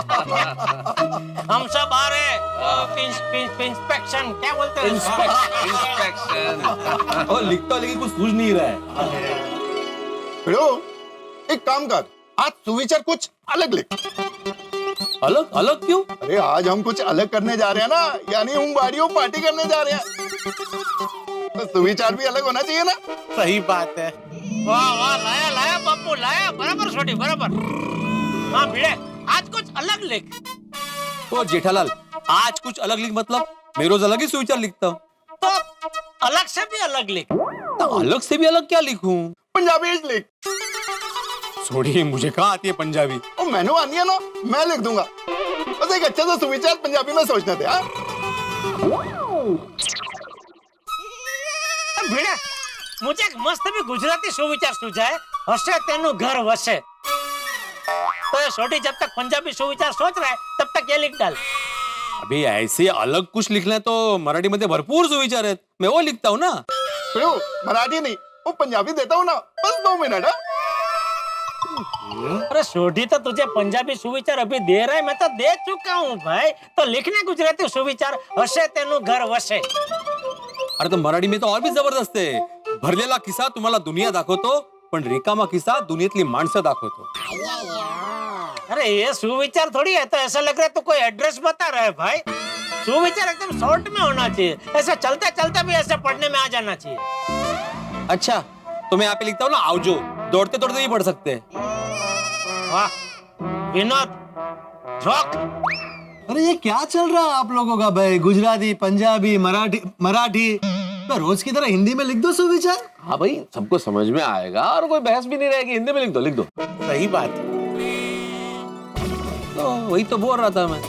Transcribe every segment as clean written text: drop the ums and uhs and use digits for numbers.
हम सब आ रहे इंस्पेक्शन, क्या बोलते हैं? इंस्पेक्शन। और लिखता लेकिन कुछ सूझ नहीं रहा है। भिड़ो, एक काम कर, आज सुविचार कुछ अलग लिख। अलग अलग क्यों? अरे आज हम कुछ अलग करने जा रहे हैं ना, यानी हम बाड़ियों पार्टी करने जा रहे हैं, तो सुविचार भी अलग होना चाहिए ना। सही बात है। वाह वाह, लाया लाया बापू लाया, बराबर छोटी बराबर। हाँ भिड़े, आज कुछ अलग लिख। तो जेठालाल, आज कुछ अलग लिख मतलब मैं रोज अलग ही सुविचार लिखता हूँ। तो अलग से भी अलग लिख। तो अलग से भी अलग क्या लिखूं? पंजाबी लिख। छोड़िए, मुझे कहाँ आती है पंजाबी। और मैंने आनी है ना, मैं लिख दूंगा। बस एक अच्छा सा सुविचार पंजाबी में सोचने थे। हाँ भिड़े, मुझे एक मस्त भी गुजराती सुविचार सूझा है, हसे तेनु घर वसे। तो ये छोटी जब तक पंजाबी सुविचार सोच रहा है तब तक ये लिख डाल। अभी ऐसे अलग कुछ लिखना है तो मराठी मध्ये भरपूर सुविचार आहेत, मैं वो लिखता हूँ ना। भिड़ो, मराठी नहीं, वो पंजाबी देता हूँ ना, बस 2 मिनट। अरे छोटी तो तुझे पंजाबी सुविचार अभी दे रहा है, मैं तो दे चुका हूँ भाई। तो लिखने गुजराती सुविचार, हसे तेनु घर वसे। अरे तो मराठी में तो और भी जबरदस्त आहे. भरलेला खिसा तुम्हाला दुनिया दाखवतो, पण रिकामा खिसा दुनियेतली माणसं दाखवतो. अरे ये सुविचार थोड़ी है, तो ऐसा लग रहा है तो कोई एड्रेस बता रहा है भाई। सुविचार एकदम शॉर्ट में होना चाहिए, ऐसा चलते चलते भी ऐसा पढ़ने में आ जाना चाहिए। अच्छा, तो मैं यहाँ पे लिखता हूँ ना, आओ, दौड़ते दौड़ते भी पढ़ सकते हैं. वाह विनोद, जोक। अरे ये क्या चल रहा है आप लोगों का भाई? गुजराती, पंजाबी, मराठी तो रोज की तरह हिंदी में लिख दो सुविचार। हाँ भाई, सबको समझ में आएगा और कोई बहस भी नहीं रहेगी। हिंदी में लिख दो, लिख दो। सही बात है। तो वही तो बोल रहा था मैं.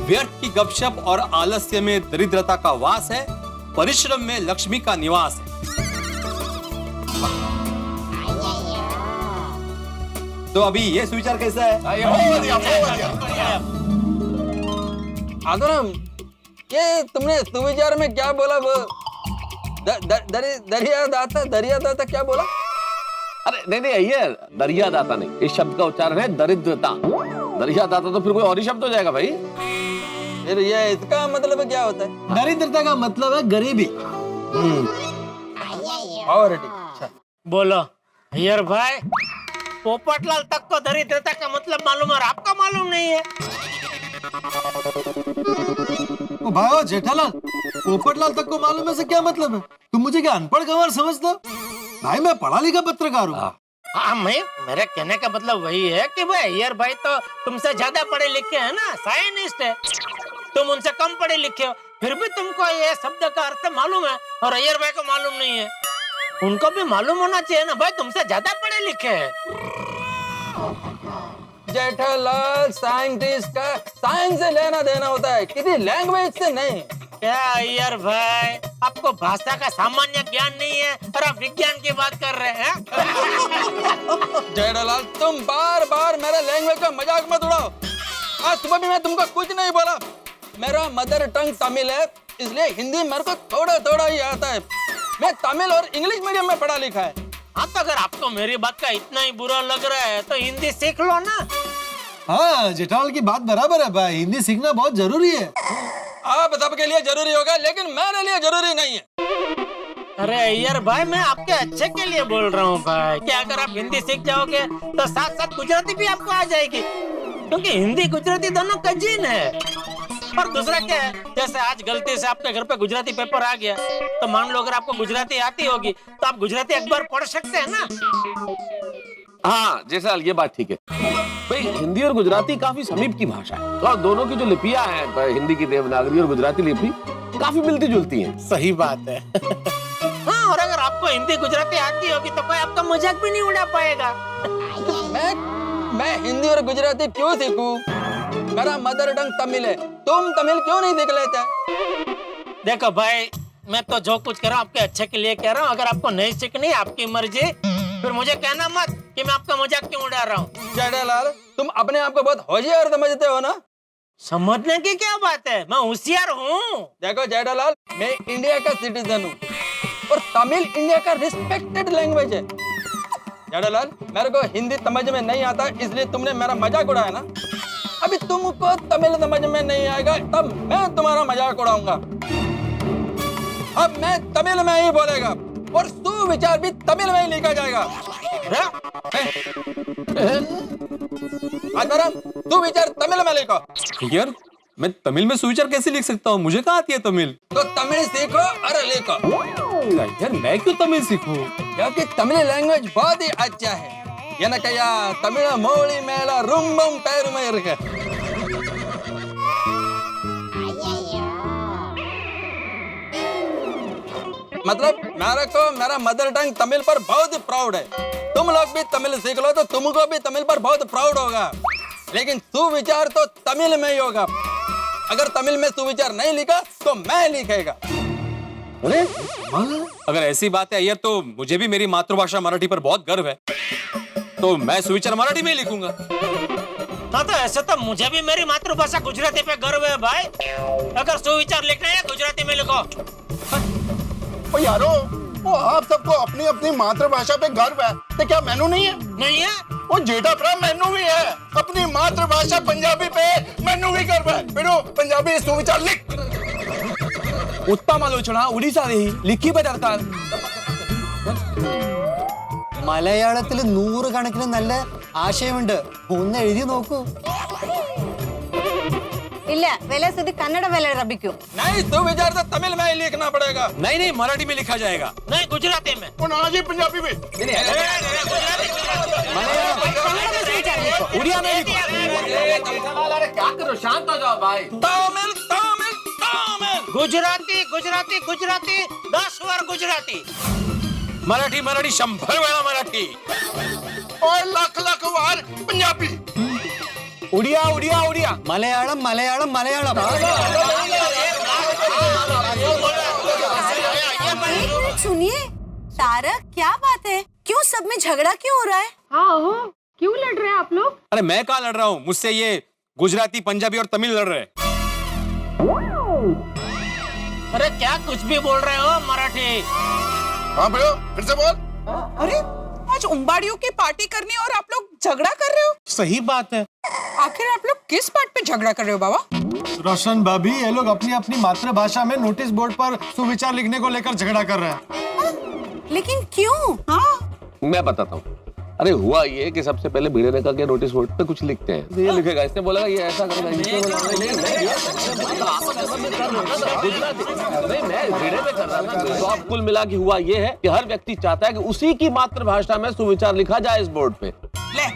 व्यर्थ की गपशप और आलस्य में दरिद्रता का वास है, परिश्रम में लक्ष्मी का निवास है. तो अभी ये सुविचार कैसा है? आदरम, ये तुमने सुविचार में क्या बोला? वो दरिया दाता क्या बोला? अरे नहीं नहीं, ये दरिया दाता नहीं, इस शब्द का उच्चारण है दरिद्रता. दरिया दाता तो फिर कोई और ही शब्द हो जाएगा भाई. फिर ये इसका मतलब क्या होता है? दरिद्रता का मतलब है गरीबी। और अच्छा बोलो अय्यर भाई, पोपटलाल तक को दरिद्रता का मतलब मालूम है और आपका मालूम नहीं है। ओ भाई, ओ जेठालाल, पोपटलाल तक को मालूम है से क्या मतलब है? तुम मुझे क्या अनपढ़ गंवार समझते हो? भाई मैं पढ़ा लिखा पत्रकार हूँ। हाँ, मेरे कहने का मतलब वही है कि भाई अय्यर भाई तो तुमसे ज्यादा पढ़े लिखे हैं ना, साइंटिस्ट है। तुम उनसे कम पढ़े लिखे हो, फिर भी तुमको ये शब्द का अर्थ मालूम है और अय्यर भाई को मालूम नहीं है। उनको भी मालूम होना चाहिए ना भाई, तुमसे ज्यादा पढ़े लिखे हैं। जेठालाल, साइंटिस्ट का साइंस से लेना देना होता है, किसी लैंग्वेज से नहीं। क्या अय्यर भाई, आपको भाषा का सामान्य ज्ञान नहीं है और आप विज्ञान की बात कर रहे हैं? जेठालाल, तुम बार बार मेरे लैंग्वेज का मजाक मत उड़ाओ। आज सुबह भी मैं तुमको कुछ नहीं बोला। मेरा मदर टंग तमिल है, इसलिए हिंदी मेरे को थोड़ा थोड़ा ही आता है। मैं तमिल और इंग्लिश मीडियम में पढ़ा लिखा है। हाँ, तो अगर आपको मेरी बात का इतना ही बुरा लग रहा है तो हिंदी सीख लो ना। हाँ, जेठालाल की बात बराबर है भाई, हिंदी सीखना बहुत जरूरी है। आप सबके लिए जरूरी होगा, लेकिन मेरे लिए जरूरी नहीं है। अरे अय्यर भाई, मैं आपके अच्छे के लिए बोल रहा हूँ भाई कि अगर आप हिंदी सीख जाओगे तो साथ साथ गुजराती भी आपको आ जाएगी, क्योंकि हिंदी गुजराती दोनों कजीन है। और दूसरा क्या है, जैसे आज गलती से आपके घर पे गुजराती पेपर आ गया, तो मान लो अगर आपको गुजराती आती होगी तो आप गुजराती अखबार पढ़ सकते हैं ना। हाँ जैसा ये बात ठीक है भाई. हिंदी और गुजराती काफी समीप की भाषा है, और दोनों की जो लिपियां हैं, हिंदी की देवनागरी और गुजराती लिपि, काफी मिलती जुलती हैं. सही बात है। हाँ, और अगर आपको हिंदी गुजराती आती होगी तो कोई आपका मजाक भी नहीं उड़ा पाएगा। मैं हिंदी और गुजराती क्यों सीखूं? मेरा मदर टंग तमिल है, तुम तमिल क्यों नहीं सीख लेते? देखो भाई, मैं तो जो कुछ कह रहा हूँ आपके अच्छे के लिए कह रहा हूँ। अगर आपको नहीं सीखनी, आपकी मर्जी, फिर मुझे कहना मत कि मैं आपका मजाक क्यों उड़ा रहा हूँ। जेठालाल, तुम अपने आप को बहुत होशियार समझते हो ना? समझने की क्या बात है, मैं होशियार हूँ। देखो जेठालाल, मैं इंडिया का सिटीजन हूँ और तमिल इंडिया का रिस्पेक्टेड लैंग्वेज है। जेठालाल, मेरे को हिंदी समझ में नहीं आता, इसलिए तुमने मेरा मजाक उड़ाया ना। अभी तुमको तमिल समझ में नहीं आएगा, तब मैं तुम्हारा मजाक उड़ाऊंगा। अब मैं तमिल में ही बोलेगा और सुविचार भी तमिल में ही लिखा जाएगा। सुविचार तमिल में लिखो। यार मैं तमिल में सुविचार कैसे लिख सकता हूँ, मुझे कहाँ आती है तमिल। तो तमिल सीखो और लिखो। यार मैं क्यों तमिल सीखूं? क्योंकि तमिल लैंग्वेज बहुत ही अच्छा है। எனக்கையா தமிழ மொழி மேல ரொம்பவும் பெருமை இருக்கு। मतलब मेरे को मेरा मदर टंग तमिल पर बहुत ही प्राउड है। तुम लोग भी तमिल सीख लो तो तुमको भी तमिल पर बहुत प्राउड होगा। लेकिन सुविचार तो तमिल में ही होगा। अगर तमिल में सुविचार नहीं लिखा तो मैं लिखेगा। अगर ऐसी बात है यार, तो मुझे भी मेरी मातृभाषा मराठी पर बहुत गर्व है, तो मैं सुविचार मराठी में ही लिखूंगा। हाँ, तो ऐसे तो मुझे भी मेरी मातृभाषा गुजराती पे गर्व है भाई। अगर सुविचार लिखना है गुजराती में लिखो। ओ यारो, वो आप सबको अपनी अपनी मातृभाषा पे गर्व है, तो क्या मैनू नहीं है? नहीं है? वो जेठा भरा मैनू भी है। अपनी मातृभाषा पंजाबी पे मैनू भी गर्व है। बिडू पंजाबी सुविचार लिख। उत्तम आलोचना उड़ीसा लिखी പകർത്താൻ മലയാളത്തിൽ 100 കണക്കിന് നല്ല ആശയമുണ്ട്, ഒന്ന് എഴുതി നോക്കൂ. ഇല്ല, വില സ്ഥിതി കന്നഡ വില ലഭിക്കും. नहीं सुविचार तो तमिल में ही लिखना पड़ेगा। नहीं नहीं, मराठी में लिखा जाएगा। नहीं, गुजराती में। वो ना जी पंजाबी में। उड़िया में लिखो। क्या करो, शांत हो जाओ भाई। तमिल तमिल तमिल। गुजराती गुजराती गुजराती 10 बार गुजराती। मराठी मराठी 100 वेळा मराठी। और लाख लाख बार पंजाबी। उड़िया उड़िया उड़िया, मलयालम मलयालम मलयालम. एक मिनट सुनिए, तारक क्या बात है, क्यों सब में झगड़ा क्यों हो रहा है? हाँ हो, क्यों लड़ रहे हैं आप लोग? अरे मैं कहाँ लड़ रहा हूँ, मुझसे ये गुजराती पंजाबी और तमिल लड़ रहे हैं। अरे क्या कुछ भी बोल रहे हो मराठी। हाँ भैया, फिर से बोल। अरे आज उम्बाड़ियों की पार्टी करनी और आप लोग झगड़ा कर रहे हो। सही बात है। आखिर आप लोग किस बात पे झगड़ा कर रहे हो बाबा? रोशन भाभी, ये लोग अपनी अपनी मातृभाषा में नोटिस बोर्ड पर सुविचार लिखने को लेकर झगड़ा कर रहे हैं। लेकिन क्यों? हाँ, मैं बताता हूँ। अरे हुआ ये कि सबसे पहले भिड़े रेखा के नोटिस बोर्ड पे कुछ लिखते हैं, तो ये लिखेगा, इसने बोला ये ऐसा करेगा, इसने बोला नहीं, मैं भिड़े में कर रहा था। तो अब कुल मिला के हुआ ये है कि हर व्यक्ति चाहता है कि उसी की मातृभाषा में सुविचार लिखा जाए इस बोर्ड पे। ले,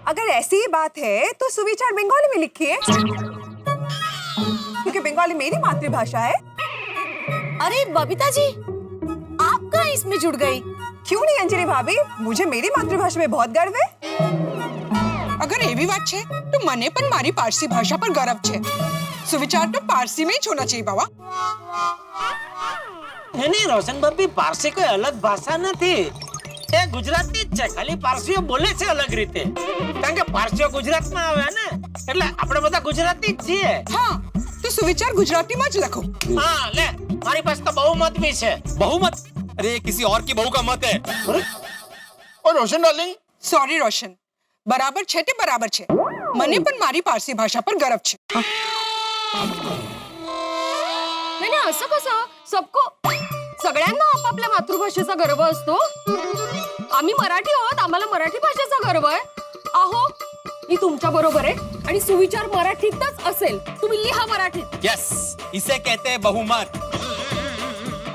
अगर ऐसी ही बात है तो सुविचार बंगाली में लिखिए, क्योंकि बंगाली मेरी मातृभाषा है। अरे बबीता जी, आप कहाँ इसमें जुड़ गई? क्यों नहीं अंजलि भाभी, मुझे मेरी मातृभाषा में बहुत गर्व है। अगर एवी बात छे तो मने पण मारी पारसी भाषा पर गर्व छे। सुविचार तो पारसी में ही होना चाहिए बाबा। नहीं रोशन भाभी, पारसी कोई अलग भाषा નથી, એ ગુજરાતી જ છે, ખાલી પારસીઓ બોલે છે અલગ રીતે, કારણ કે પારસીઓ ગુજરાતમાં આવે ને, એટલે આપણે બધા ગુજરાતી જ છીએ। हाँ, तो सुविचार गुजराती में ज लखो। हाँ ले, મારી પાસે તો बहुमत भी છે। बहुमत? अरे ये किसी और की बहू का मत है। और रोशन डार्लिंग, सॉरी रोशन, बराबर छे ते बराबर छे, मने पण मारी पारसी भाषा पर गर्व छे। नाही नाही, असं कसं? सबको सगळ्यांना आपापल्या मातृभाषेचा गर्व असतो. आम्ही मराठी आहोत, आम्हाला मराठी भाषेचा गर्व आहे. अहो, मी तुमच्या बरोबर आहे आणि सुविचार मराठीतच असेल. तुम्ही लिहा मराठीत. यस, इसे कहते हैं बहुमत।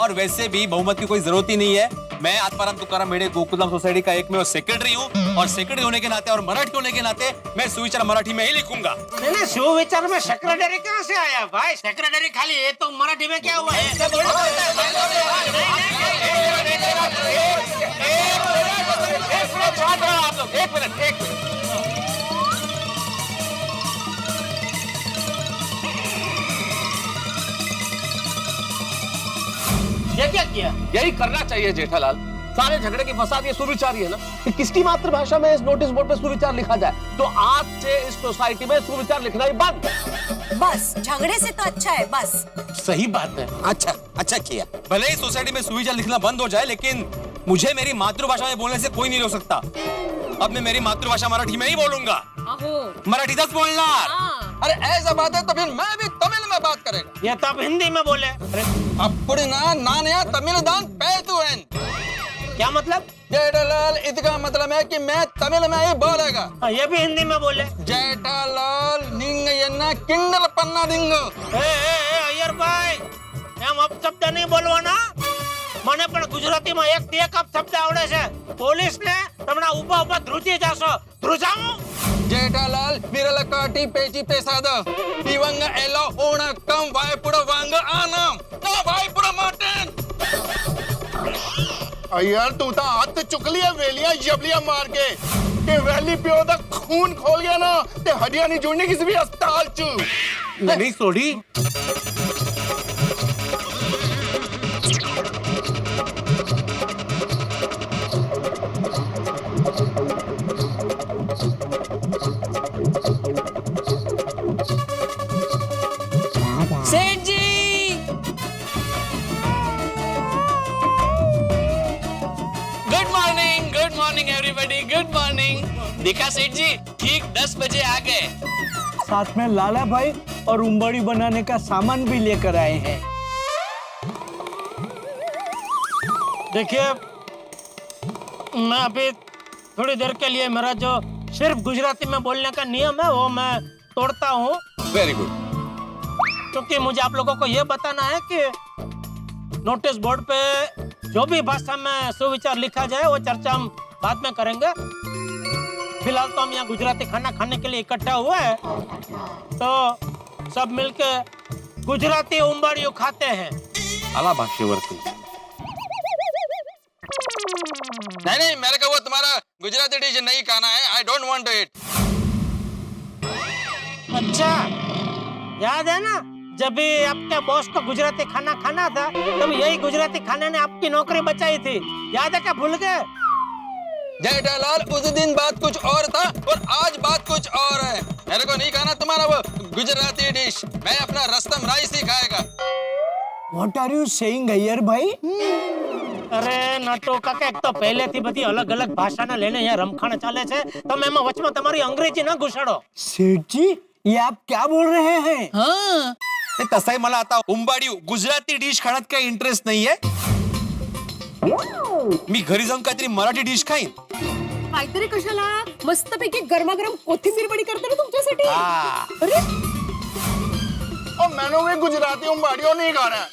और वैसे भी बहुमत की कोई जरूरत ही नहीं है। मैं आत्माराम तुकाराम मेढ़े गोकुलधाम सोसाइटी का एकमेव सेक्रेटरी हूँ, और सेक्रेटरी होने के नाते और मराठी होने के नाते मैं सुविचार मराठी में ही लिखूंगा। नहीं, सुविचार में सेक्रेटरी कहाँ से आया भाई? सेक्रेटरी खाली है तो मराठी में क्या हुआ है? एक मिनट। ये क्या किया? यही करना चाहिए जेठालाल। सारे झगड़े की फसाद ये सुविचार ही है ना कि किसकी मातृभाषा में इस नोटिस बोर्ड पे सुविचार लिखा जाए। तो आज से इस सोसाइटी में सुविचार लिखना ही बंद। बस झगड़े से तो अच्छा है बस। सही बात है। अच्छा अच्छा किया। भले ही सोसाइटी में सुविचार लिखना बंद हो जाए, लेकिन मुझे मेरी मातृभाषा में बोलने से कोई नहीं रोक सकता। अब मैं मेरी मातृभाषा मराठी में ही बोलूंगा। मराठीतच बोलणार। अरे ऐसा बात है तो फिर मैं भी तमिल में बात करेगा। ये तो आप हिंदी में बोले। अरे अప్పుడు नानया तमिल दान पैतुएन। क्या मतलब? जेठालाल इसका मतलब है कि मैं तमिल में ही बोलेगा। ये भी हिंदी में बोले। जेठालाल निंग यन्ना किंडल पन्ना दिंग। अय्यर भाई, એમ અપશબ્દ નહીં બોલવાના। મને પણ ગુજરાતીમાં એક થી એક અપશબ્દ આવડે છે। પોલીસને તમને ઊભા ઊભા ધ્રુજી જાશો। ધ્રુજાવું? जेठालाल विरल काटी पेची पेसाद पिवंग एलो ओणकम वायपुड़ वांग आनम ना वायपुड़ माटन। यार तू तो हाथ चुक लिया वेलियां जबलियां मार के ते वैली प्यो दा खून खोल गया ना ते हड्डियां नहीं जुड़ने किसी भी अस्पताल च नहीं सोड़ी। Seth ji, good morning everybody, good morning. देखा सेठ जी, ठीक 10 बजे आ गए। साथ में लाला भाई और उम्बड़ी बनाने का सामान भी लेकर आए हैं। देखिए, मैं अभी थोड़ी देर के लिए मेरा जो सिर्फ गुजराती में बोलने का नियम है वो मैं तोड़ता हूँ। Very good. क्योंकि मुझे आप लोगों को ये बताना है कि नोटिस बोर्ड पे जो भी भाषा में सुविचार लिखा जाए वो चर्चा हम बाद में करेंगे। फिलहाल तो हम यहाँ गुजराती खाना खाने के लिए इकट्ठा हुए हैं, तो सब मिलके गुजराती उंबाड़ियों खाते हैं। आला भाषेवरती। नहीं मेरे को वो तुम्हारा गुजराती डिश नहीं खाना है। I don't want to it. अच्छा, याद है ना जब भी आपके बॉस को गुजराती खाना खाना था तब यही गुजराती खाने ने आपकी नौकरी बचाई थी। याद है क्या भूल गए? जेठालाल उस दिन बात कुछ और था और आज बात कुछ और है। मेरे को नहीं खाना तुम्हारा वो गुजराती डिश। मैं अपना रस्तम राइस ही खाएगा। What are you saying, Iyer भाई? अरे नटो काका, एक तो पहले थी बધી अलग अलग भाषा ना लेने यहाँ रमखाण चाले छे, तो मैं वचમાં તમારી અંગ્રેજી ના ઘुसाड़ो। सेठ जी, ये आप क्या बोल रहे हैं? हाँ, तसंही मला आता उंबाडी गुजराती डिश खाण्यात काही इंटरेस्ट नाहीये। मी घरी जाऊन काहीतरी मराठी डिश खाईन। काहीतरी कशाला? मस्तपैकी गरमागरम कोथिंबीर वडी करते ना तुमच्यासाठी। अरे और मैंने भी गुजराती उंबाड़ियों नहीं खाना है।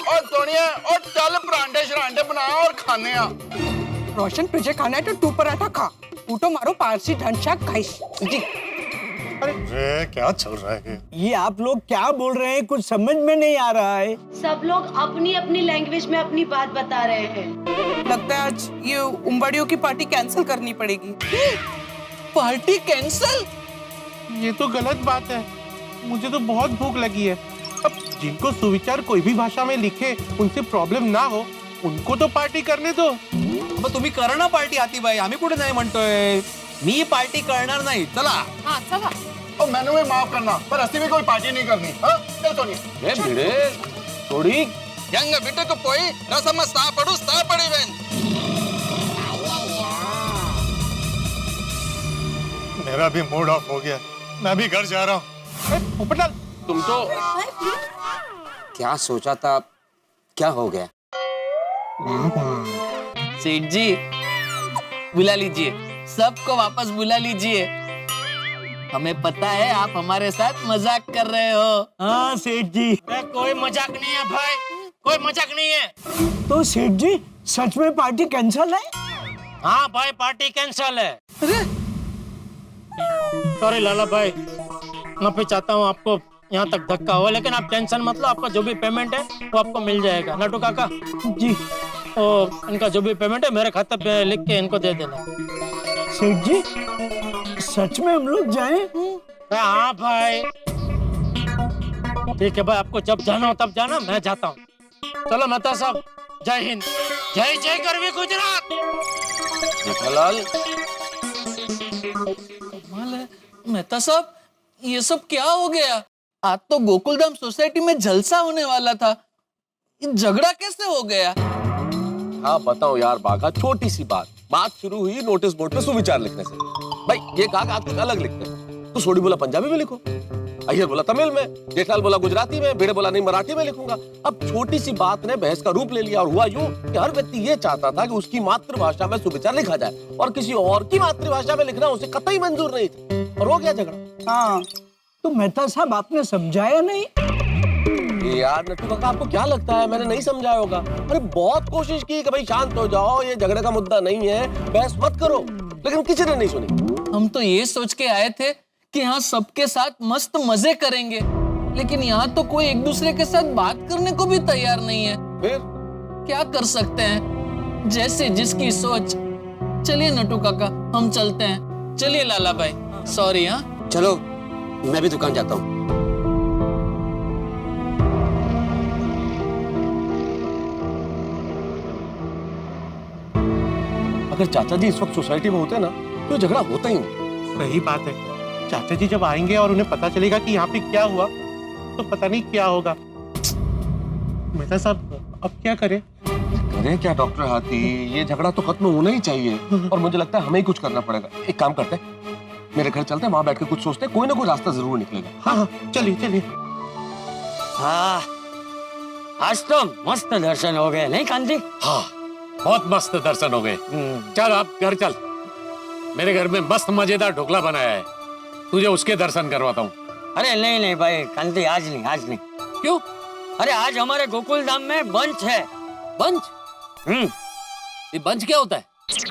और सोनिया और चल परांठे शरांठे बना और खाने आ। रोशन तुझे खाना है तो तू पराठा खा। तू तो मारो पारसी ढंचाक खाइस। जी अरे क्या चल रहा है? ये आप लोग क्या बोल रहे हैं? कुछ समझ में नहीं आ रहा है। सब लोग अपनी अपनी लैंग्वेज में अपनी बात बता रहे हैं। लगता है आज ये उम्बाड़ियों की पार्टी कैंसिल करनी पड़ेगी। Party cancel? ये तो गलत बात है। मुझे तो बहुत भूख लगी है। अब जिनको सुविचार कोई भी भाषा में लिखे उनसे प्रॉब्लम ना हो, उनको तो पार्टी करने दो। मग तुम्ही करा ना पार्टी आती बाई, आम्ही कुठे नाही म्हणतोय। मी पार्टी करणार नाही। चला। हाँ चला। और मैंने भी माफ करना, पर असली में कोई पार्टी नहीं करनी। हाँ चल सोनिया। ए भिड़े, थोड़ी यंग बिटक पोई रसम सापड़ू सापड़ी वेन। मेरा भी मूड ऑफ हो गया। मैं भी घर जा रहा हूँ। पोपटलाल, तुम तो क्या सोचा था, क्या हो गया? सेठ जी, बुला लीजिए, सबको वापस बुला लीजिए। हमें पता है आप हमारे साथ मजाक कर रहे हो। हाँ सेठ जी। कोई मजाक नहीं है भाई, कोई मजाक नहीं है। तो सेठ जी सच में पार्टी कैंसिल है? हाँ भाई, पार्टी कैंसिल है। सॉरी लाला भाई, मैं भी चाहता हूँ आपको यहाँ तक धक्का हो, लेकिन आप टेंशन मत लो। आपका जो भी पेमेंट है वो आपको मिल जाएगा। नटू काका जी, तो इनका जो भी पेमेंट है मेरे खाते पे लिख के इनको दे देना। सेठ जी सच में हम लोग जाएं? हाँ भाई, ठीक है भाई, आपको जब जाना हो तब जाना, मैं जाता हूँ। चलो मेहता साहब, जय हिंद, जय जय करवी गुजरात। जेठालाल, कमाल है मेहता साहब, ये सब क्या हो गया? आज तो गोकुलधाम सोसाइटी में जलसा होने वाला था, ये झगड़ा कैसे हो गया? हाँ बताओ यार बाघा, छोटी सी बात शुरू हुई नोटिस बोर्ड पे सुविचार लिखने से। भाई ये कहा कि आप कुछ अलग लिखते हैं, तो सोडी बोला पंजाबी में लिखो, अय्यर बोला तमिल में, जेठालाल बोला गुजराती में, भिड़े बोला नहीं मराठी में लिखूंगा। अब छोटी सी बात ने बहस का रूप ले लिया और हुआ यूं कि हर व्यक्ति ये चाहता था कि उसकी मातृभाषा में सुविचार लिखा जाए और किसी और की मातृभाषा में लिखना उसे कतई मंजूर नहीं था और हो गया झगड़ा। हाँ तो मेहता साहब आपने समझाया नहीं? यार नट्टू काका, आपको क्या लगता है मैंने नहीं समझाया होगा? अरे बहुत कोशिश की कि भाई शांत हो जाओ, ये झगड़े का मुद्दा नहीं है, बहस मत करो, लेकिन किसी ने नहीं सुनी। हम तो ये सोच के आए थे कि यहाँ सबके साथ मस्त मजे करेंगे, लेकिन यहाँ तो कोई एक दूसरे के साथ बात करने को भी तैयार नहीं है। फिर क्या कर सकते हैं, जैसे जिसकी सोच। चलिए नट्टू काका, हम चलते हैं। चलिए लाला भाई, सॉरी। हाँ चलो मैं भी दुकान जाता हूँ। अगर चाचा जी इस वक्त सोसाइटी में होते ना तो झगड़ा होता ही नहीं। सही बात है, चाचा जी जब आएंगे और उन्हें पता चलेगा कि यहाँ पे क्या हुआ तो पता नहीं क्या होगा। मेहता साहब अब क्या करें? करे क्या डॉक्टर हाथी, ये झगड़ा तो खत्म होना ही चाहिए और मुझे लगता है हमें ही कुछ करना पड़ेगा। एक काम करते हैं, मेरे घर चलते हैं, वहां बैठ के कुछ सोचते हैं, कोई ना कोई रास्ता जरूर निकलेगा। हाँ चलिए चलिए। हाँ, आज तो मस्त दर्शन हो गए नहीं कांति? हाँ बहुत मस्त दर्शन हो गए। चल आप घर चल, मेरे घर में मस्त मजेदार ढोकला बनाया है, तुझे उसके दर्शन करवाता हूँ। अरे नहीं नहीं भाई कांति, आज नहीं, आज नहीं। क्यों? अरे आज हमारे गोकुल धाम में बंच है। बंच? ये बंच क्या होता है?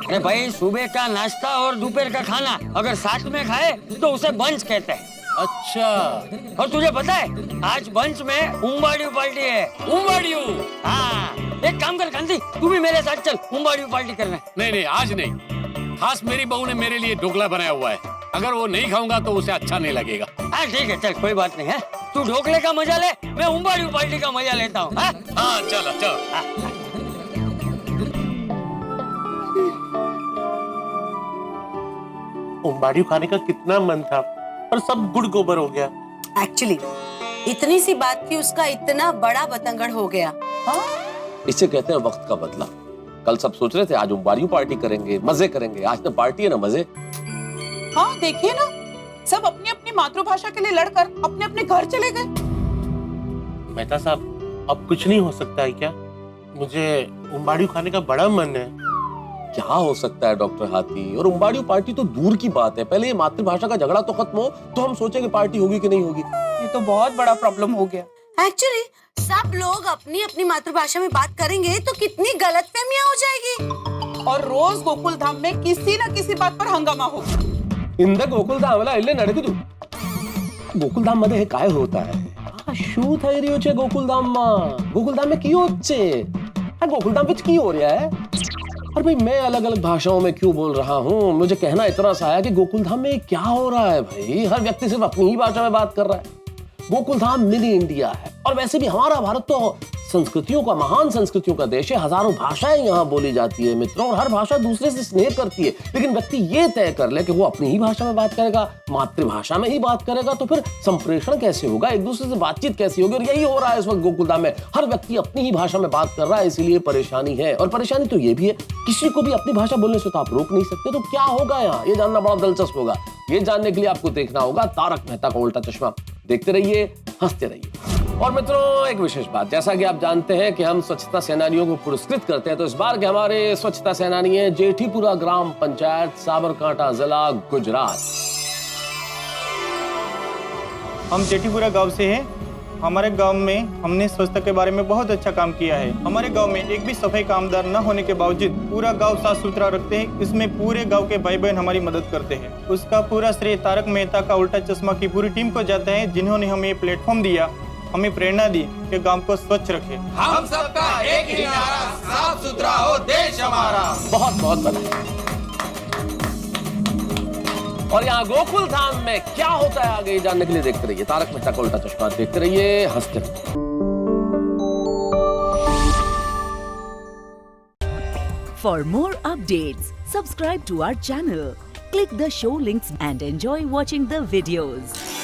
अरे भाई सुबह का नाश्ता और दोपहर का खाना अगर साथ में खाए तो उसे बंच कहते हैं। अच्छा, और तुझे पता है आज बंच में उम्बाड़ियू पार्टी है। उम्बाड़ियू? हाँ, एक काम कर कांति, तू भी मेरे साथ चल, उम्बाड़ियू पार्टी करना। नहीं नहीं आज नहीं, खास मेरी बहू ने मेरे लिए ढोकला बनाया हुआ है, अगर वो नहीं खाऊंगा तो उसे अच्छा नहीं लगेगा। हाँ ठीक है, चल कोई बात नहीं है, तू ढोकले का मजा ले, मैं उम्बाड़ियू पार्टी का मजा लेता हूँ। हाँ चलो चलो। उम्बाड़ियू खाने का कितना मन था पर सब गुड़ गोबर हो गया। एक्चुअली इतनी सी बात की उसका इतना बड़ा बतंगड़ हो गया। इससे कहते हैं वक्त का बदला। कल सब सोच रहे थे आज उम्बाड़ियू पार्टी करेंगे, मजे करेंगे, आज तो पार्टी है ना मजे। हाँ देखिए ना, सब अपनी अपनी मातृभाषा के लिए लड़कर अपने अपने घर चले गए। मेहता साहब अब कुछ नहीं हो सकता है क्या? मुझे उम्बाड़ियू खाने का बड़ा मन है। क्या हो सकता है डॉक्टर हाथी, और उम्बाड़ियू पार्टी तो दूर की बात है, पहले ये मातृभाषा का झगड़ा तो खत्म हो तो हम सोचेंगे पार्टी होगी कि नहीं होगी। ये तो बहुत बड़ा प्रॉब्लम हो गया। एक्चुअली सब लोग अपनी अपनी मातृभाषा में बात करेंगे तो कितनी गलतफहमियां हो जाएगी और रोज गोकुल धाम में किसी न किसी बात पर हंगामा होगा। इंद गोकुलधाम इल्ले नडकिदु गोकुलधाम मध्ये हे काय होत आहे? शू થઈ રહ્યું છે गोकुलधाम में क्यों होच्छे? गोकुलधाम विच की हो रहा है? और भाई मैं अलग अलग भाषाओं में क्यों बोल रहा हूँ, मुझे कहना इतना सा है कि गोकुलधाम में क्या हो रहा है भाई, हर व्यक्ति सिर्फ अपनी ही भाषा में बात कर रहा है। गोकुलधाम मिनी इंडिया है और वैसे भी हमारा भारत तो संस्कृतियों का, महान संस्कृतियों का देश है, हजारों भाषाएं यहाँ बोली जाती है मित्रों, और हर भाषा दूसरे से स्नेह करती है, लेकिन व्यक्ति ये तय कर ले कि वो अपनी ही भाषा में बात करेगा, मातृभाषा में ही बात करेगा, तो फिर संप्रेषण कैसे होगा, एक दूसरे से बातचीत कैसी होगी। और यही हो रहा है इस वक्त गोकुलधाम में, हर व्यक्ति अपनी ही भाषा में बात कर रहा है, इसीलिए परेशानी है। और परेशानी तो ये भी है, किसी को भी अपनी भाषा बोलने से तो आप रोक नहीं सकते, तो क्या होगा यहाँ, ये जानना बड़ा दिलचस्प होगा। ये जानने के लिए आपको देखना होगा तारक मेहता का उल्टा चश्मा। देखते रहिए, हंसते रहिए। और मित्रों एक विशेष बात, जैसा कि आप जानते हैं कि हम स्वच्छता सेनानियों को पुरस्कृत करते हैं, तो इस बार के हमारे स्वच्छता सेनानी हैं जेठीपुरा ग्राम पंचायत, साबरकांठा जिला, गुजरात। हम जेठीपुरा गांव से हैं। हमारे गांव में हमने स्वच्छता के बारे में बहुत अच्छा काम किया है। हमारे गांव में एक भी सफाई कामदार न होने के बावजूद पूरा गांव साफ सुथरा रखते हैं। इसमें पूरे गांव के भाई बहन हमारी मदद करते हैं। उसका पूरा श्रेय तारक मेहता का उल्टा चश्मा की पूरी टीम को जाता है, जिन्होंने हमें ये प्लेटफॉर्म दिया, हमें प्रेरणा दी कि गांव को स्वच्छ रखें। हम सबका एक ही नारा, साफ सुथरा हो देश हमारा। बहुत बहुत बधाई। और यहाँ गोकुल धाम में क्या होता है आगे जानने के लिए देखते रहिए तारक मेहता का उल्टा चश्मा। देखते रहिए, हंसते रहिए। For more updates, subscribe to our channel, click the show links and enjoy watching the videos.